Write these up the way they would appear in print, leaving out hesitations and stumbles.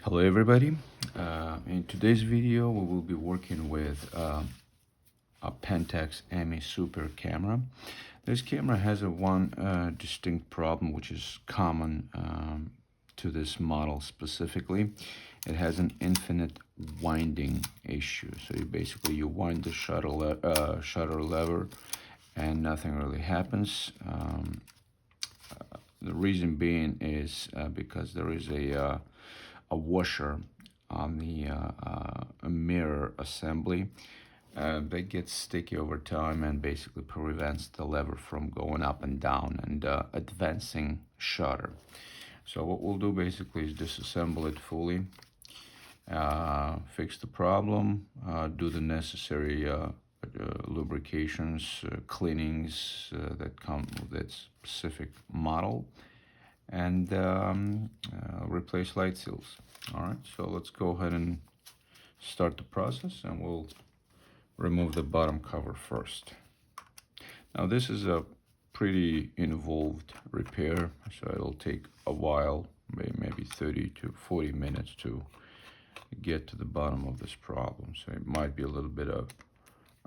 Hello everybody. In today's video we will be working with a Pentax ME Super camera. This camera has one distinct problem which is common to this model specifically. It has an infinite winding issue. So you wind the shutter lever and nothing really happens. The reason being is because there is a washer on the mirror assembly that gets sticky over time and basically prevents the lever from going up and down and advancing shutter. So what we'll do basically is disassemble it fully, fix the problem, do the necessary lubrications, cleanings that come with that specific model, and replace light seals. All right, so let's go ahead and start the process, and we'll remove the bottom cover first. Now this is a pretty involved repair, so it'll take a while, maybe 30 to 40 minutes to get to the bottom of this problem. So it might be a little bit of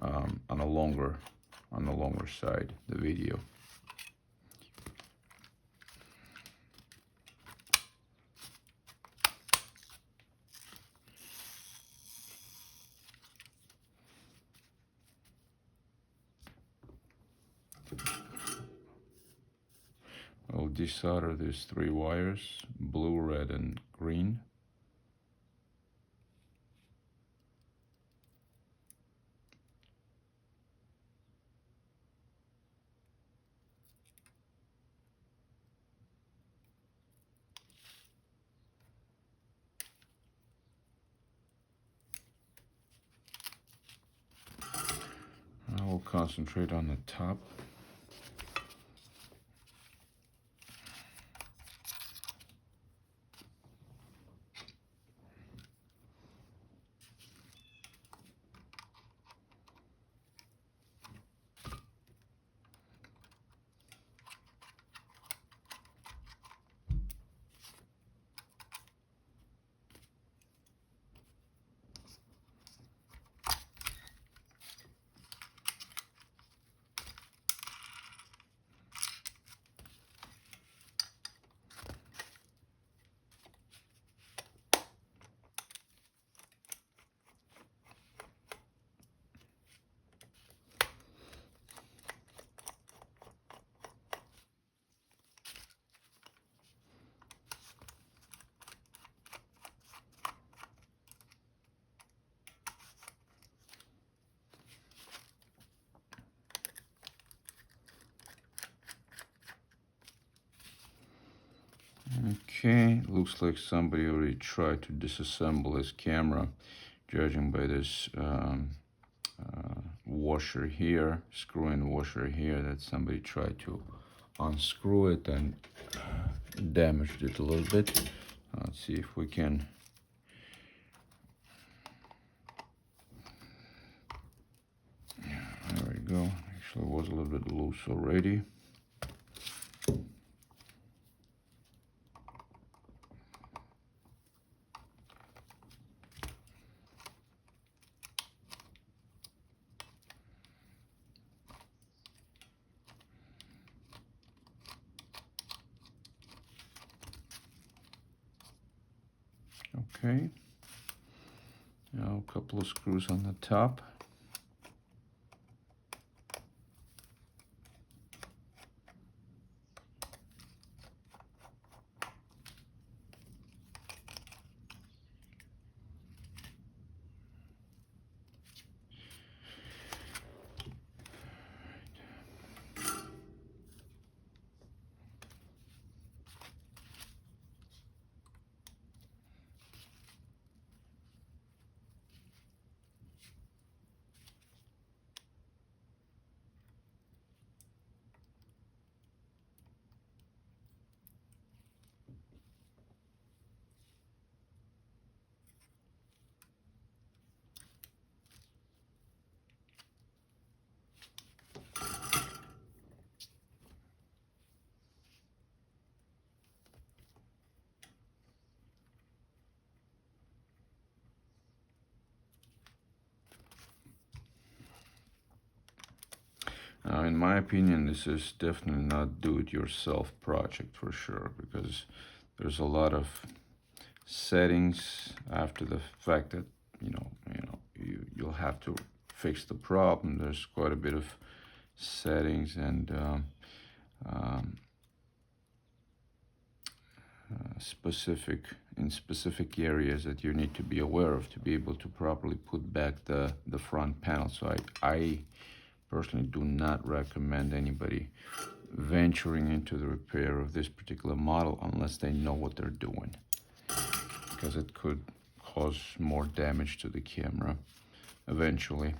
on the longer side, the video. I'll desolder these three wires, blue, red, and green. I will concentrate on the top. Okay, looks like somebody already tried to disassemble this camera, judging by this washer here, screw-in washer here, that somebody tried to unscrew it and damaged it a little bit. Let's see if we can. Yeah, there we go. Actually, it was a little bit loose already. Okay, now a couple of screws on the top. Now, in my opinion, this is definitely not do-it-yourself project for sure, because there's a lot of settings after the fact that you'll have to fix the problem. There's quite a bit of settings and um, specific areas that you need to be aware of to be able to properly put back the front panel. So I personally do not recommend anybody venturing into the repair of this particular model unless they know what they're doing, because it could cause more damage to the camera eventually.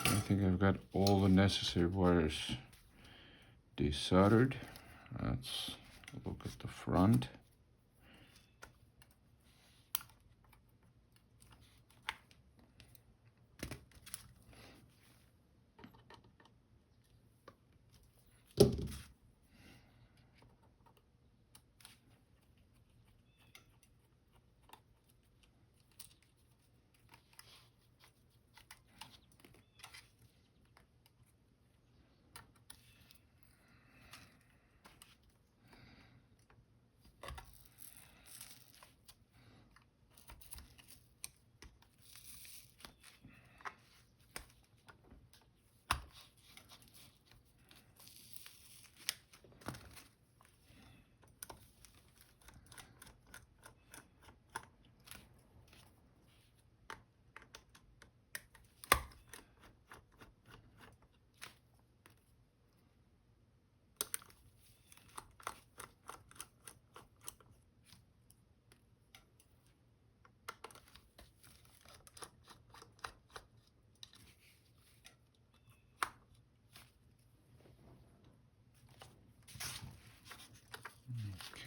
I think I've got all the necessary wires desoldered. Let's look at the front.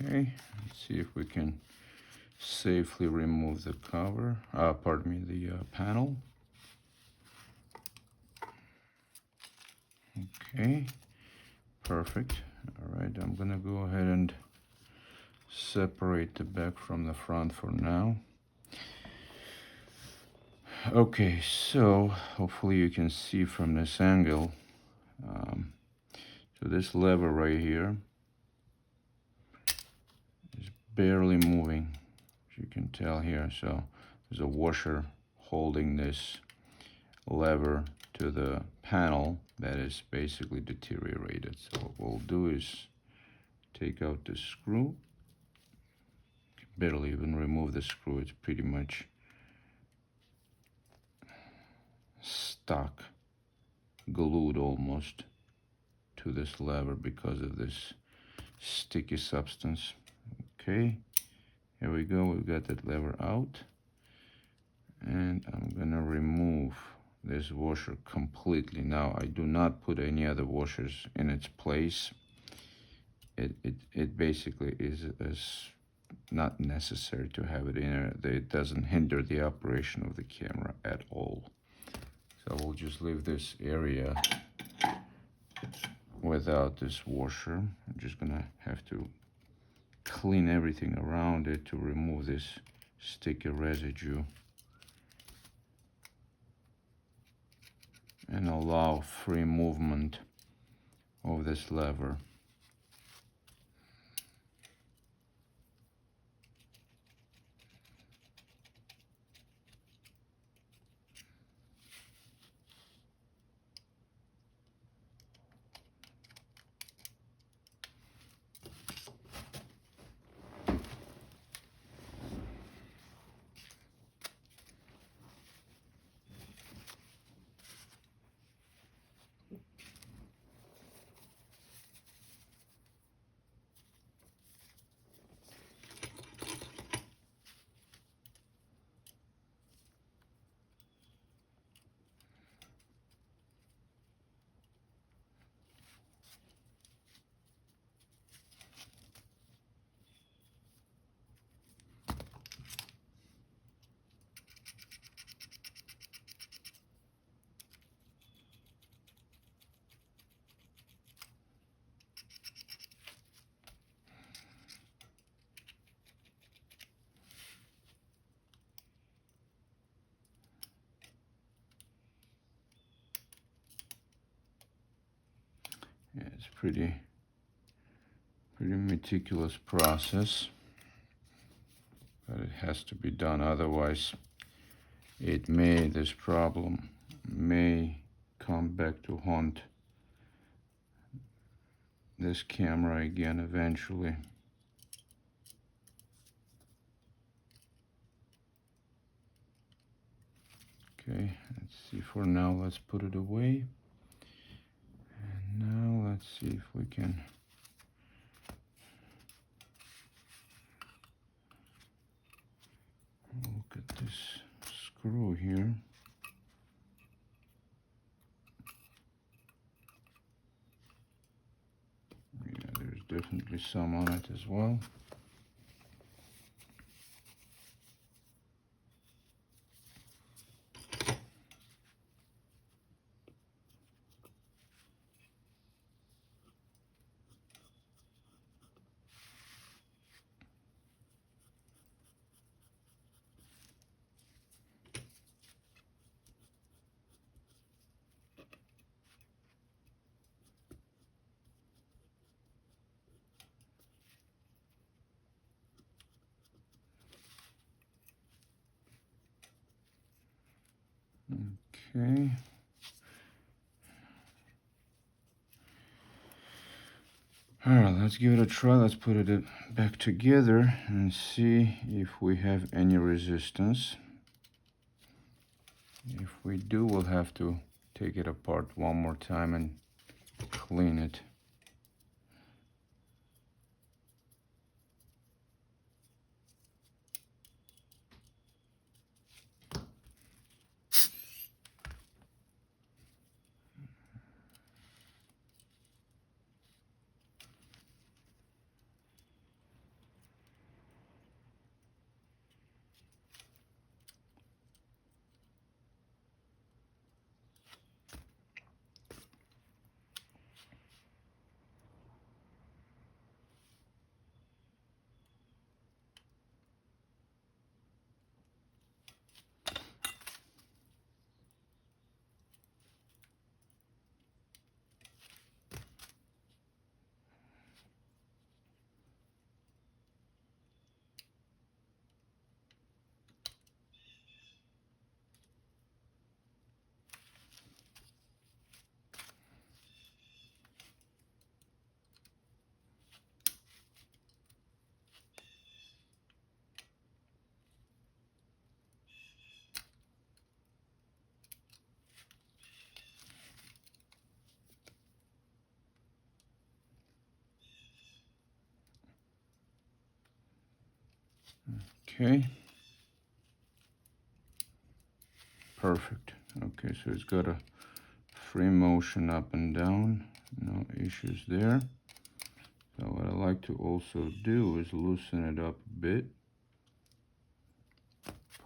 Okay, let's see if we can safely remove the cover, pardon me, the panel. Okay, perfect. All right, I'm gonna go ahead and separate the back from the front for now. Okay, so hopefully you can see from this angle. So this lever right here is barely moving, as you can tell here. So there's a washer holding this lever to the panel that is basically deteriorated. So what we'll do is take out the screw. Barely even remove the screw. It's pretty much stuck, glued almost to this lever because of this sticky substance. Okay, here we go. We've got that lever out, and I'm gonna remove this washer completely. Now I do not put any other washers in its place. It basically is as not necessary to have it in there. It doesn't hinder the operation of the camera at all. So we'll just leave this area without this washer. I'm just gonna have to clean everything around it to remove this sticky residue and allow free movement of this lever. Yeah, it's pretty meticulous process, but it has to be done, otherwise this problem may come back to haunt this camera again eventually. Okay, let's see. For now, let's put it away. And now let's see if we can look at this screw here. Yeah, there's definitely some on it as well. Okay. All right, let's give it a try. Let's put it back together and see if we have any resistance. If we do, we'll have to take it apart one more time and clean it. Okay. Perfect. Okay, so it's got a free motion up and down. No issues there. So what I like to also do is loosen it up a bit.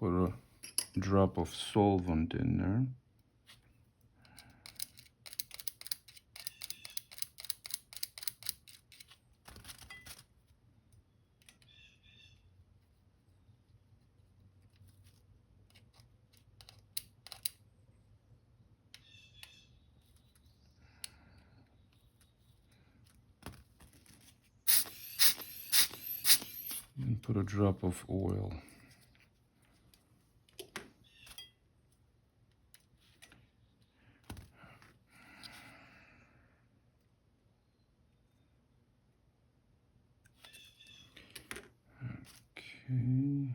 Put a drop of solvent in there. And put a drop of oil. Okay. And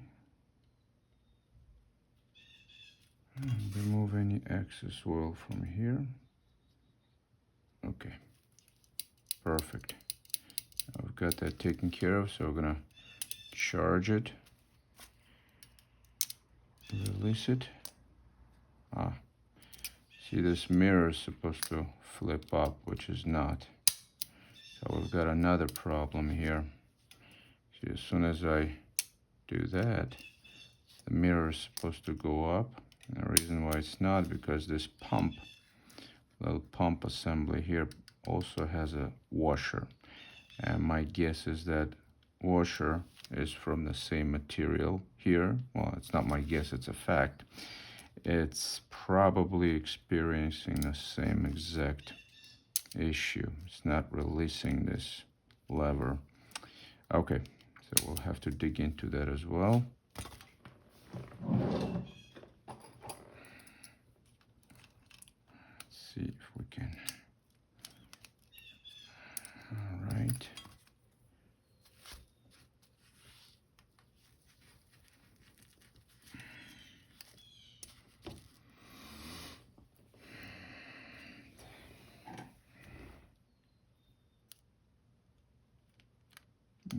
remove any excess oil from here. Okay. Perfect. I've got that taken care of, so we're gonna charge it. Release it. Ah. See, this mirror is supposed to flip up, which is not. So we've got another problem here. See, as soon as I do that, the mirror is supposed to go up. And the reason why it's not, because this pump, little pump assembly here, also has a washer. And my guess is that washer is from the same material here. Well, it's not my guess, it's a fact. It's probably experiencing the same exact issue. It's not releasing this lever. Okay, so we'll have to dig into that as well. Let's see if we can. All right.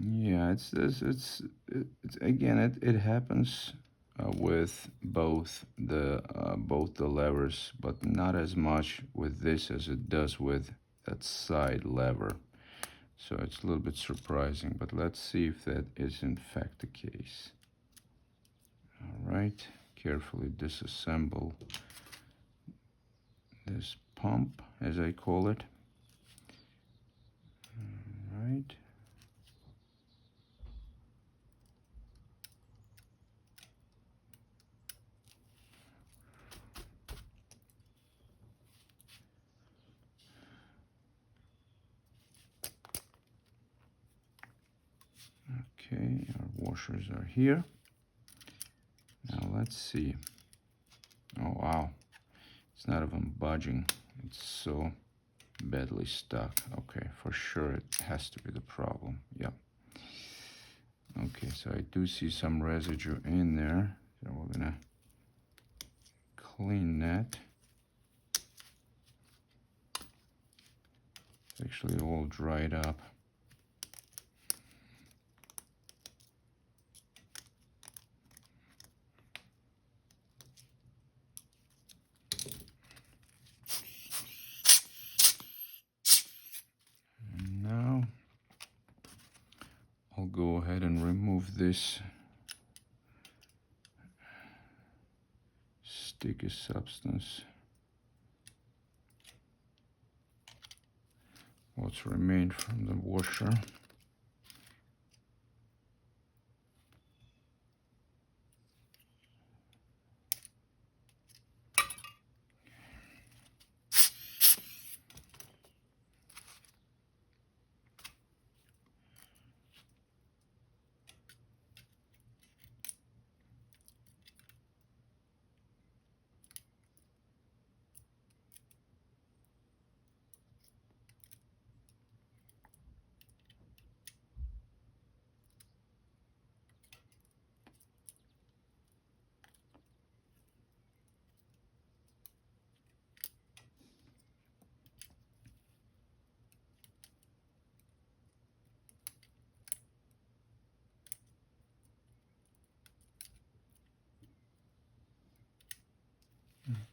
Yeah, it's again, it happens with both the levers, but not as much with this as it does with that side lever. So it's a little bit surprising, but let's see if that is in fact the case. All right, carefully disassemble this pump, as I call it. All right. Okay, our washers are here. Now let's see. Oh wow, it's not even budging. It's so badly stuck. Okay, for sure it has to be the problem. Yep. Okay, so I do see some residue in there. So we're gonna clean that. It's actually all dried up. And now I'll go ahead and remove this sticky substance. What's remained from the washer.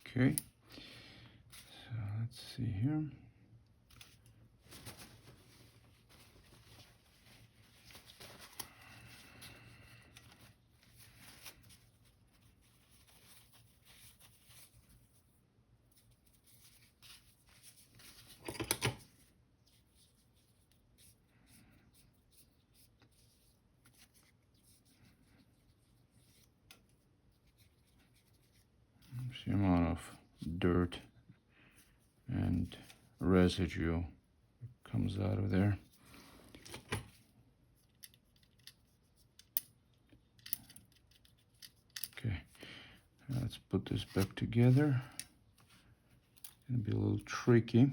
Okay, so let's see here. See the amount of dirt and residue comes out of there. Okay, let's put this back together. It'll be a little tricky.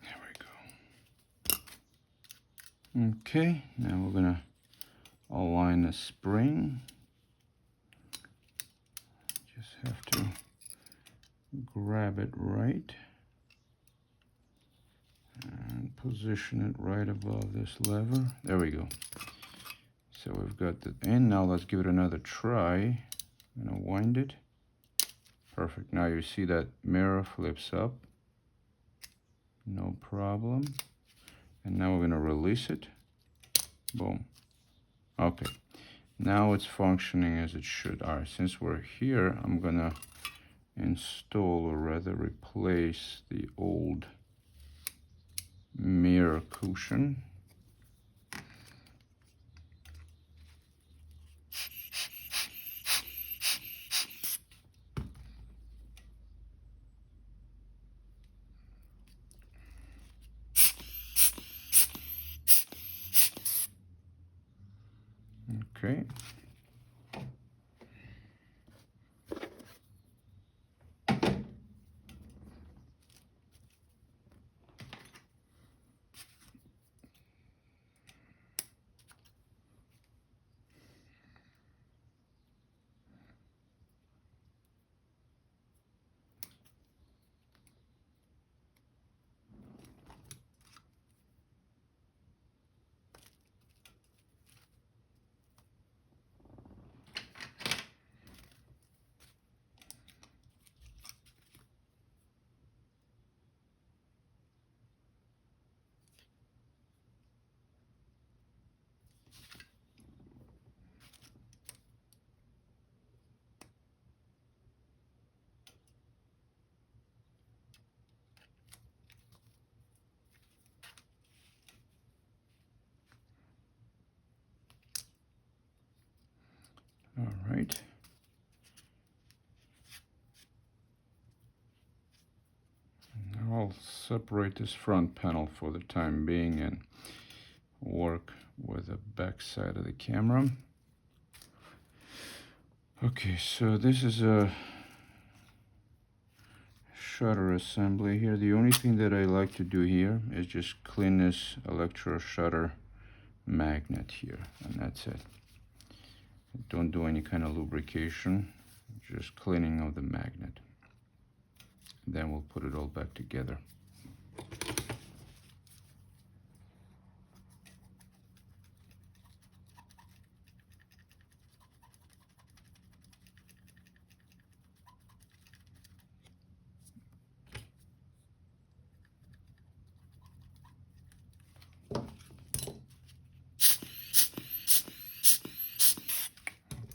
There we go. Okay, now we're gonna align the spring. Just have to grab it right and position it right above this lever. There we go. So we've got the end. Now let's give it another try. I'm gonna wind it. Perfect. Now you see that mirror flips up. No problem. And now we're gonna release it. Boom. Okay. Now it's functioning as it should. All right, since we're here, I'm gonna install, or rather replace, the old mirror cushion. Okay. All right. Now I'll separate this front panel for the time being and work with the back side of the camera. Okay, so this is a shutter assembly here. The only thing that I like to do here is just clean this electro shutter magnet here, and that's it. Don't do any kind of lubrication, just cleaning of the magnet. Then we'll put it all back together.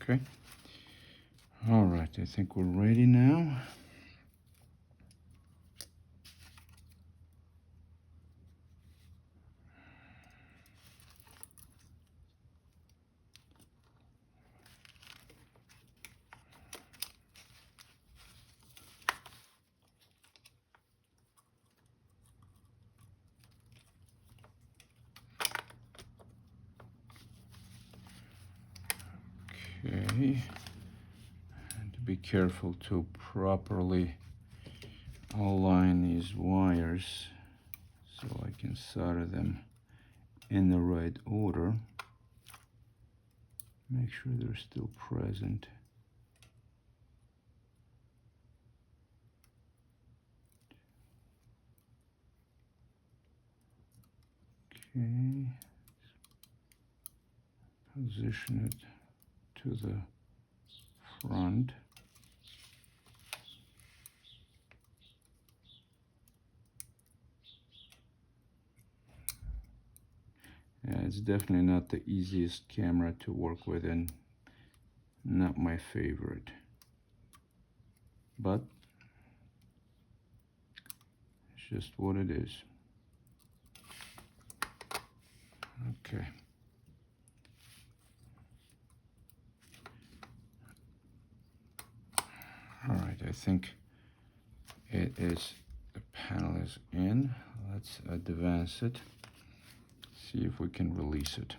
Okay. All right, I think we're ready now. Okay, and to be careful to properly align these wires so I can solder them in the right order. Make sure they're still present. Okay, position it to the front. Yeah, it's definitely not the easiest camera to work with and not my favorite, but it's just what it is. Okay. All right, I think it is, the panel is in. Let's advance it. See if we can release it.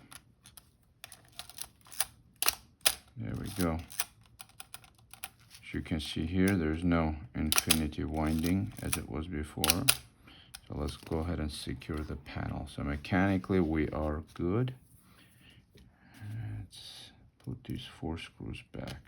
There we go. As you can see here, there's no infinity winding as it was before. So let's go ahead and secure the panel. So mechanically we are good. Let's put these 4 screws back.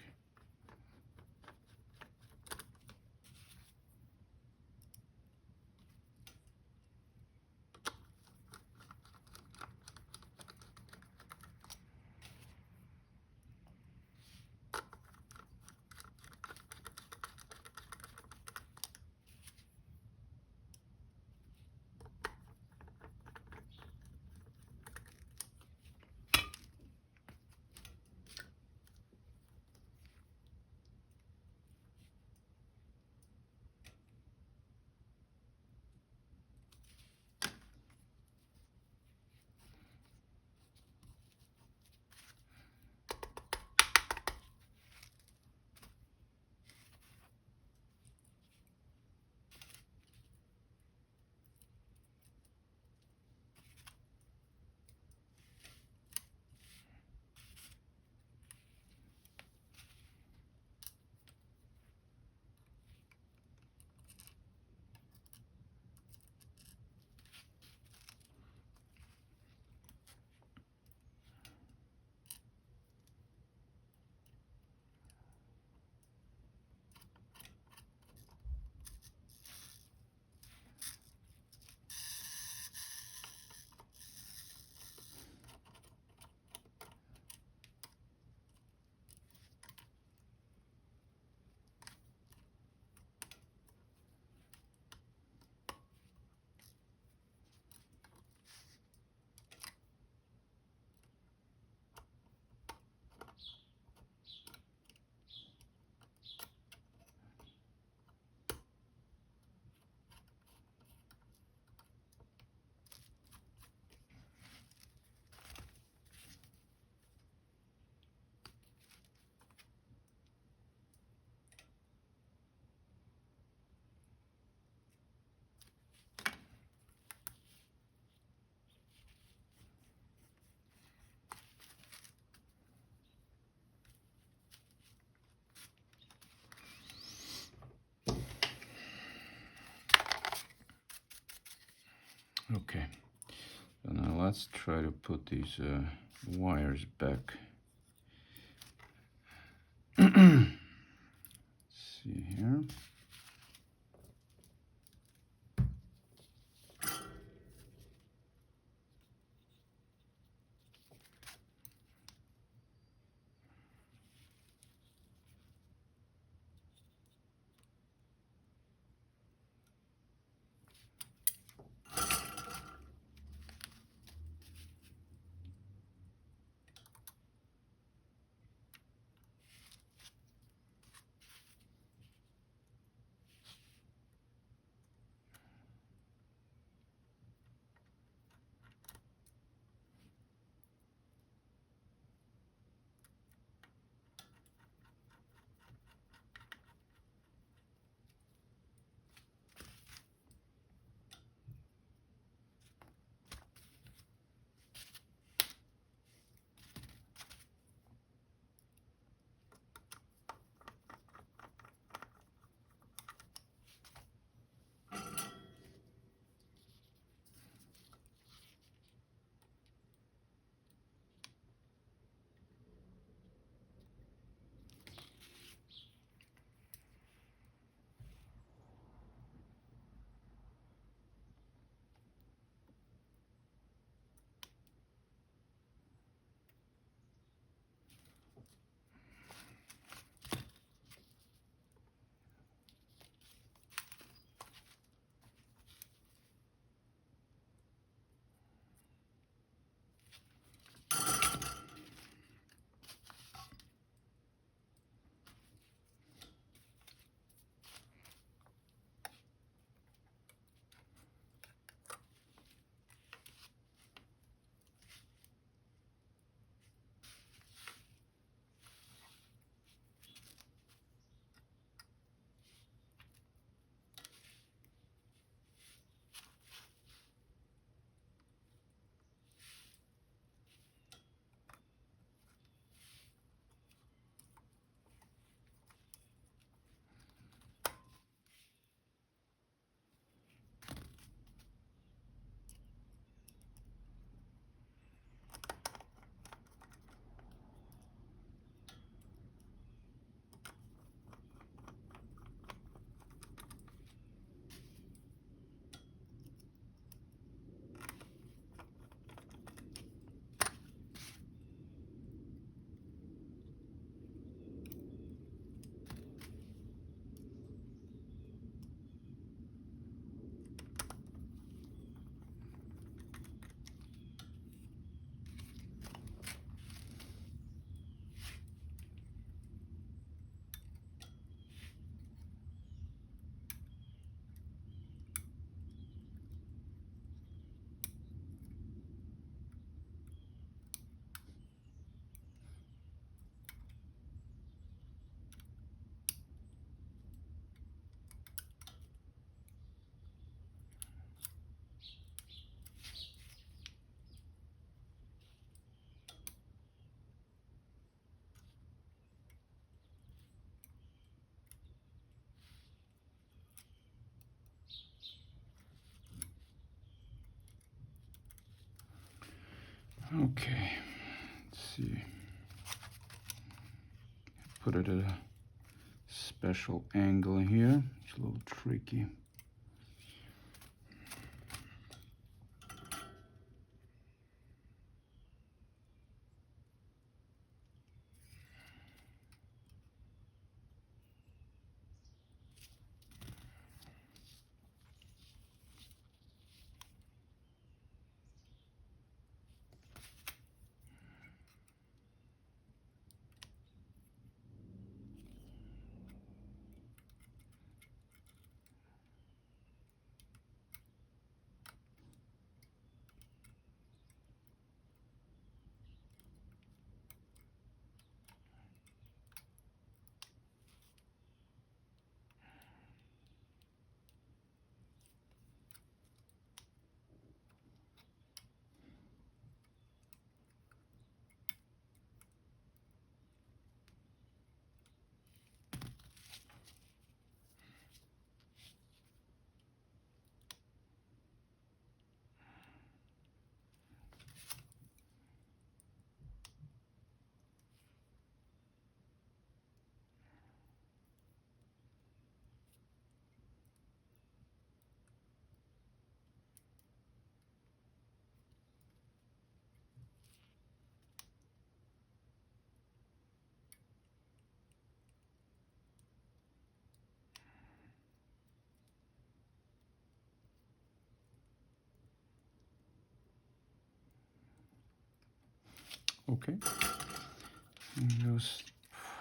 Okay, so now let's try to put these wires back. See here. Okay, let's see. Put it at a special angle here. It's a little tricky. Okay, and those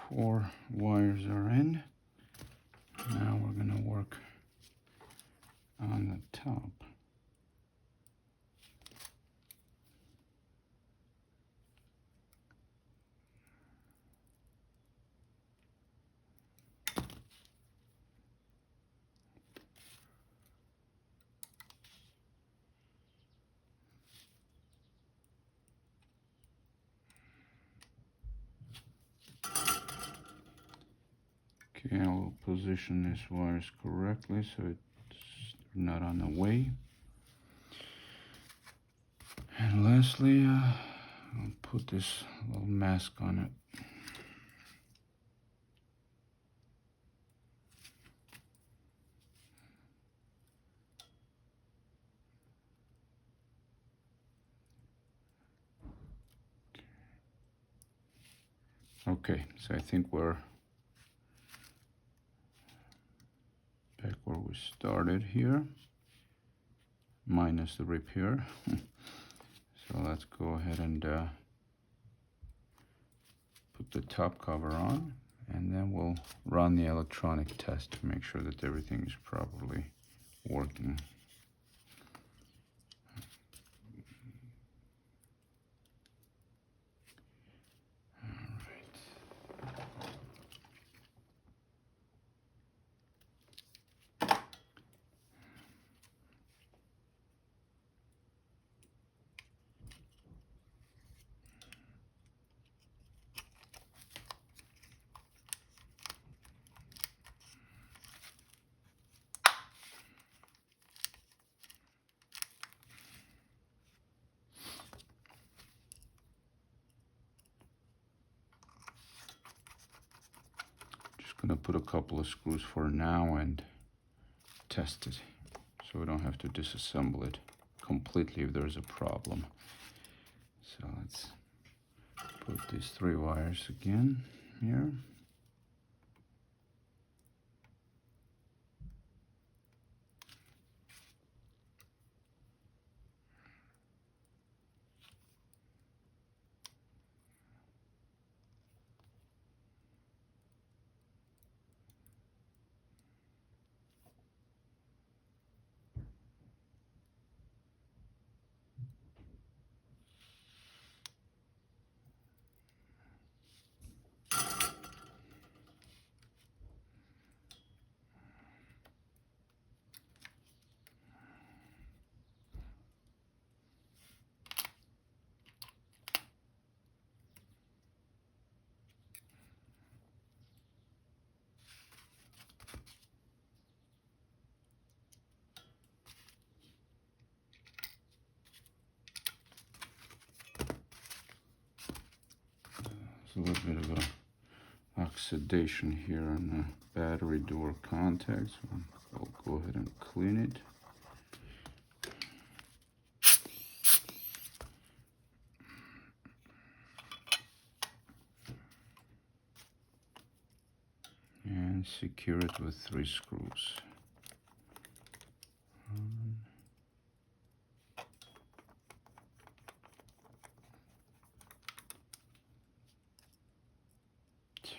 4 wires are in. Now we're gonna work on the top. Okay, I'll position these wires correctly so it's not on the way. And lastly, I'll put this little mask on it. Okay, so I think we're back where we started here, minus the repair. So let's go ahead and put the top cover on, and then we'll run the electronic test to make sure that everything is properly working. Just gonna put a couple of screws for now and test it, so we don't have to disassemble it completely if there's a problem. So let's put these 3 wires again here. a little bit of a oxidation here on the battery door contacts. I'll go ahead and clean it. And secure it with 3 screws. 1,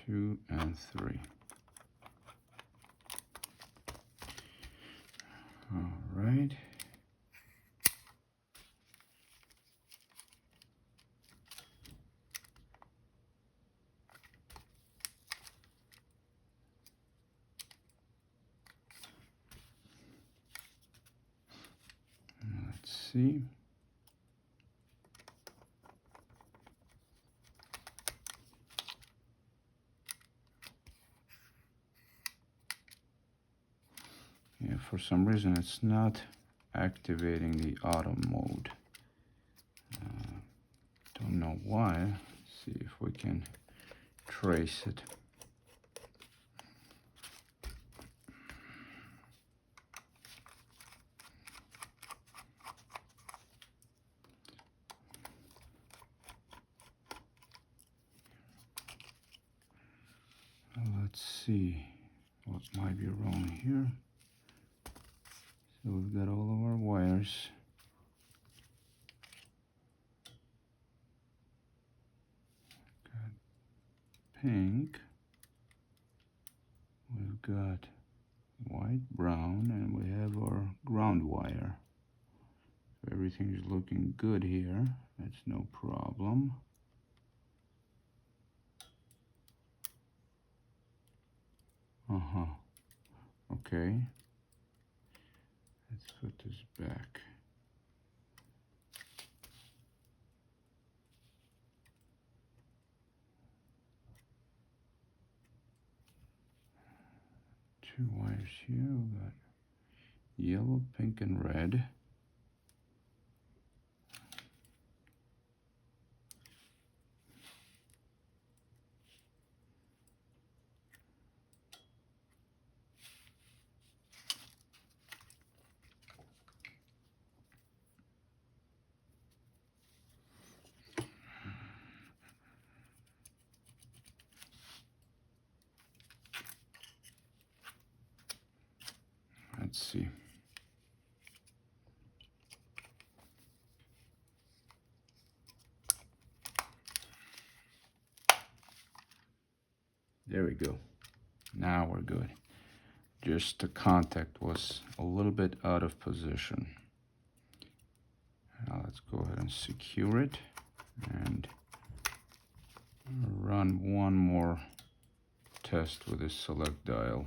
2, and 3. All right. Let's see. Yeah, for some reason it's not activating the auto mode. Don't know why. Let's see if we can trace it. Let's see what might be wrong here. So we've got all of our wires. Got pink. We've got white, brown, and we have our ground wire. So everything is looking good here. That's no problem. Okay. Let's put this back. Two wires here. We've got yellow, pink, and red. Let's see. There we go. Now we're good. Just the contact was a little bit out of position. Now let's go ahead and secure it and run one more test with this select dial.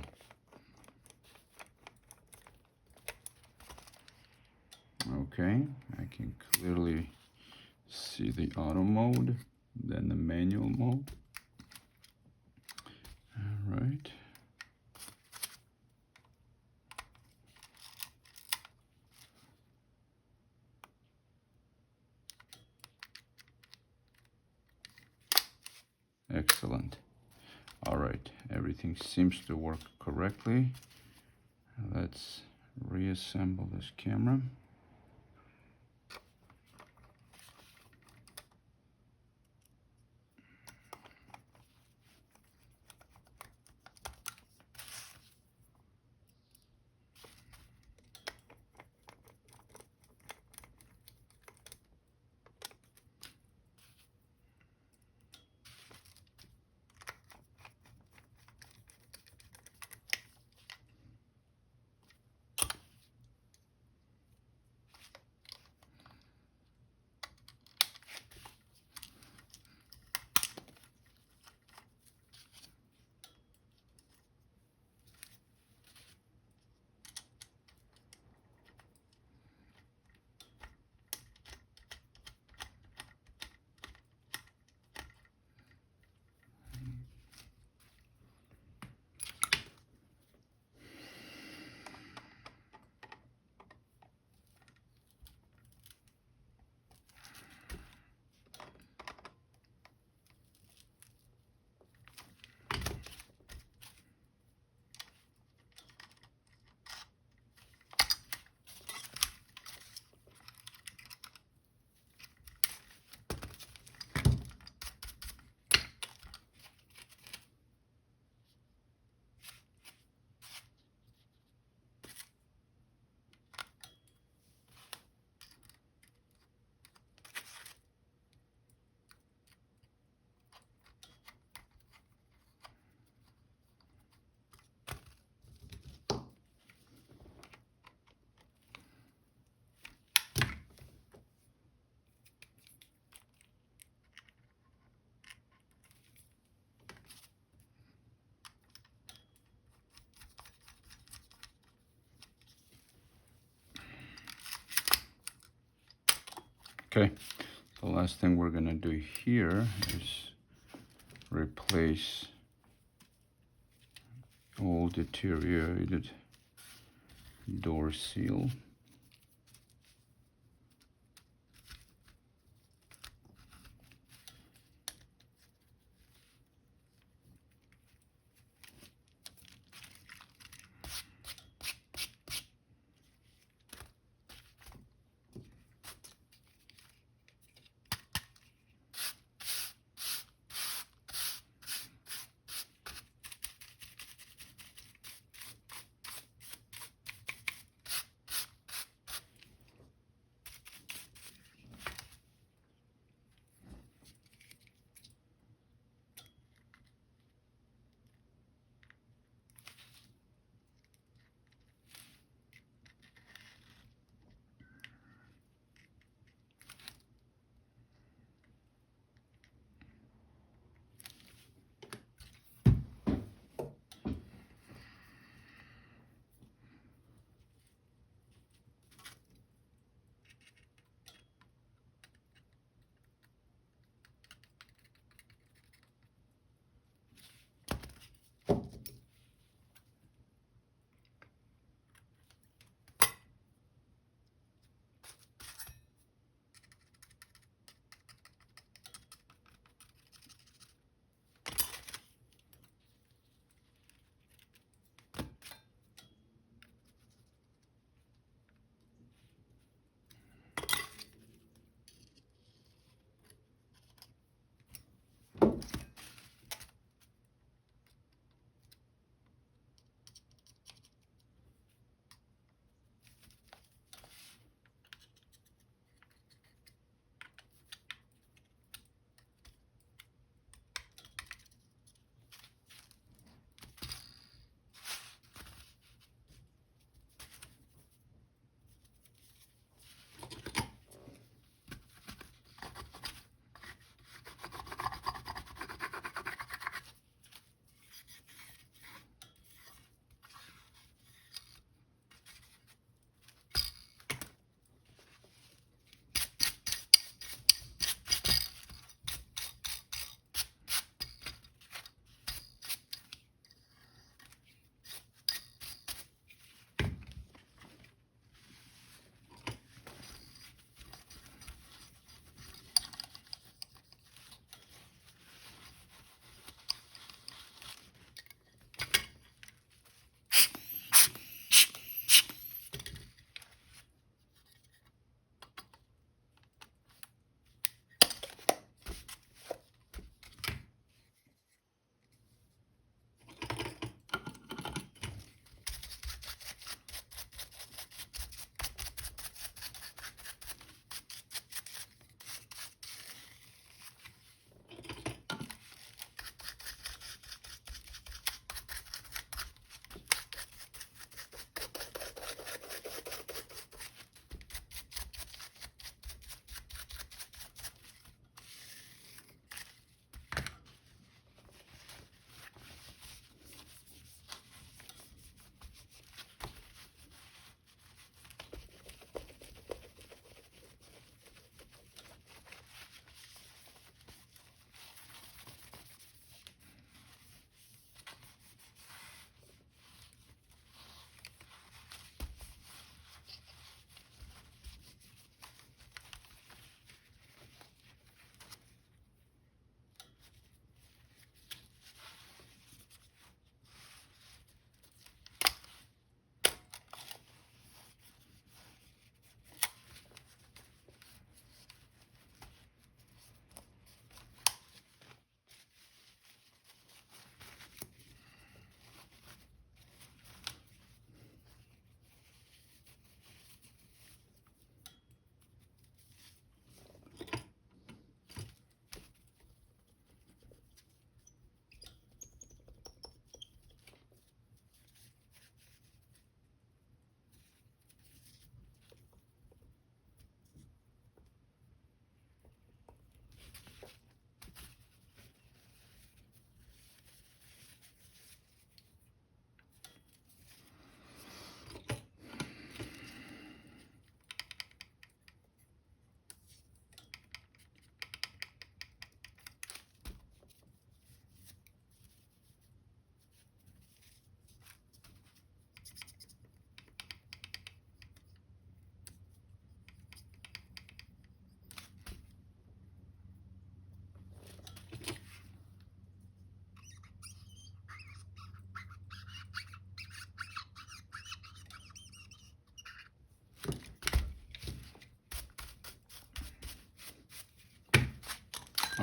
Okay, I can clearly see the auto mode, then the manual mode. All right. Excellent. All right, everything seems to work correctly. Let's reassemble this camera. Okay, the last thing we're gonna do here is replace old deteriorated door seal.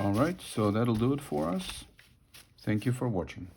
All right, so that'll do it for us. Thank you for watching.